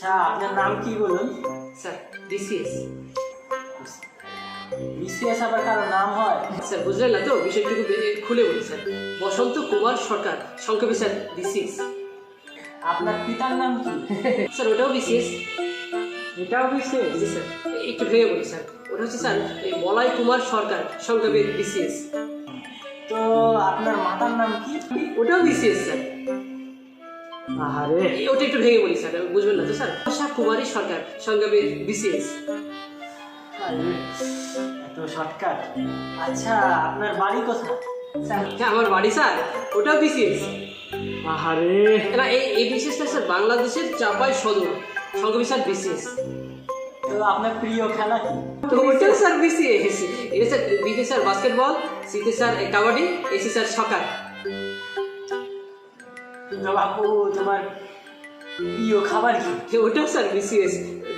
আচ্ছা, আপনার নাম কি বলুন? Sir BCS. বিসিএস আবার কারো নাম হয়? স্যার বুঝলেন না তো, বিষয়টুকু খুলে বলি স্যার। বসন্ত কুমার সরকার, সংক্ষেপে স্যার বিসিএস। আপনার পিতার নাম কি? স্যার ওটাও বিসিএস। এটাও বিসিএস? জি স্যার, একটু ভেঙে বলি স্যার। ওটা হচ্ছে স্যার এই বলাই কুমার সরকার, সংক্ষেপে বিসিএস। তো আপনার মাতার নাম কি? ওটাও বিসিএস স্যার। আহারে, ওটা একটু ভেঙে বলি স্যার, বুঝবেন না তো স্যার। আশা কুমারী সরকার, সংক্ষেপে বিসিএস। আরে, এত শর্টকাট। আচ্ছা, আপনার বাড়ি কোথায়? স্যার হ্যাঁ, আমার বাড়ি স্যার ওটাও বিসিএস। আহারে, না এই বিসিএসটা স্যার বাংলাদেশের চাপাই সদর, সংক্ষেপে স্যার বিসিএস। তো আপনার প্রিয় খেলা কি? তো ওটাও স্যার বিসিএস। এটা স্যার বিতে স্যার বাস্কেটবল, সিতে স্যার কাবাডি, এসে স্যার সকার। তো বাপু, তোমার প্রিয় খাবার কি? ওটাও স্যার বিসিএস।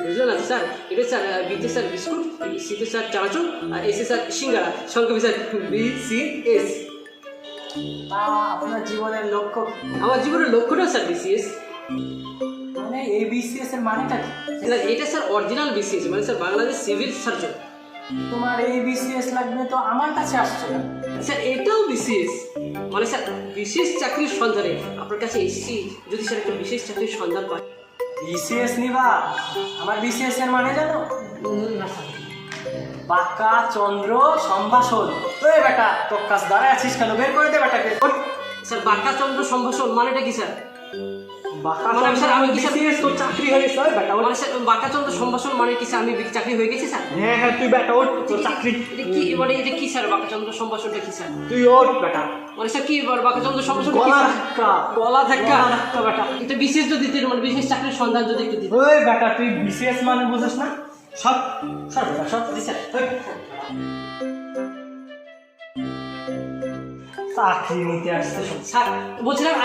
বুঝলেন না স্যার? এটা স্যার বিতে স্যার বিস্কুট, সিতে স্যার চানাচুর, আর এসে স্যার সিঙ্গারা, সংক্ষেপে স্যার বিসিএস। তা আপনার জীবনের লক্ষ্য কি? আমার জীবনের লক্ষ্যটাও স্যার বিসিএস। মানে এই বিসিএস এর মানেটা কি? এটা স্যার অরিজিনাল বিসিএস, মানে স্যার বাংলাদেশ সিভিল সার্জন। তোমার এই বিসিএস লাগবে তো আমার কাছে আসছো না? স্যার এটাও বিসিএস, মানে স্যার বিশেষ চাকরির সন্ধানে আপনার কাছে এসেছি, যদি স্যার একটা বিশেষ চাকরির সন্ধান পাই। বিসিএস নিবা? আমার বিসিএস এর মানে জানো? না স্যার। বাঁকা চন্দ্র সম্ভাষণ। ওই বেটা, তোর কাজ দাঁড়ায় আছিস কেন? বের করে দে বেটাকে। স্যার বাঁকা চন্দ্র সম্ভাষণ মানেটা কি স্যার? বাঁকা মানে চন্দ্র, স্যার আমি কি স্যার বিসিএস তোর চাকরি হয়ে গেছে? ওই বেটা ওঠ। মানে স্যার বাঁকা চন্দ্র সম্ভাষণ মানে কি স্যার আমি চাকরি হয়ে গেছি স্যার? হ্যাঁ হ্যাঁ, তুই বেটা ওঠ, তোর চাকরি। এটা কি মানে এটা কি স্যার বাঁকা চন্দ্র সম্ভাষণটা কি স্যার? তুই ওঠ বেটা। মানে স্যার কি বাঁকা চন্দ্র সম্ভাষণ কি গলা স্যার? ধাক্কা। গলা ধাক্কা। গলা ধাক্কা বেটা। এটা বিশেষ যদি দিতেন, মানে বিশেষ চাকরির সন্ধান যদি একটু দিতেন। ওই বেটা, তুই বিসিএস মানে বুঝিস না? সব সব বেটা সব। জি স্যার। ওই। চাকরি নিতে আসছে সব। স্যার বলছিলাম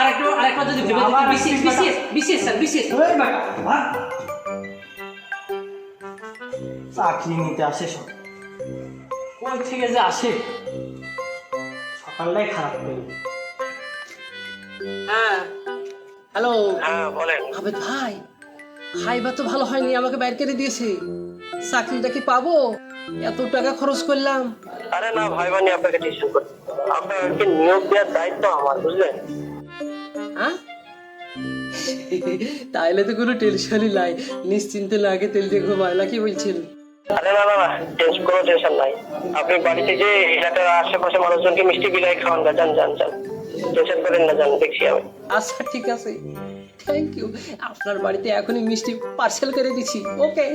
আরেকটা যদি ভেবে আবার দেখি, BCS BCS BCS sir BCS. ওই বেটা, ভাগ। চাকরি নিতে আসে সব। কই থেকে যে আসে, সকালটাই খারাপ করে। হ্যাঁ হ্যালো। হ্যাঁ বলেন। আবেদ ভাই, হাইবা তো ভালো হয়নি, আমাকে বাইর করে দিয়েছে। চাকরিটা কি পাবো? এত টাকা খরচ করলাম। আরে না ভাই, মানে আপনাকে টেনশন করতে আপনাকে নিয়োগ দেওয়ার দায়িত্ব আমার, বুঝলেন? হ্যাঁ তাইলে তো কোনো টেনশনই নাই, নিশ্চিন্তে লাগে তেল দিয়ে ঘুমায়, নাকি বলছেন? আরে না না না, কোনো টেনশন নাই। আপনি বাড়িতে যে এলাকার আশেপাশে মানুষজনকে মিষ্টি বিলাই খাওয়ান না, যান যান যান, টেনশন করেন না, যান, দেখছি আমি। আচ্ছা ঠিক আছে, থ্যাংক ইউ। আপনার বাড়িতে এখনই মিষ্টি পার্সেল করে দিচ্ছি। ওকে।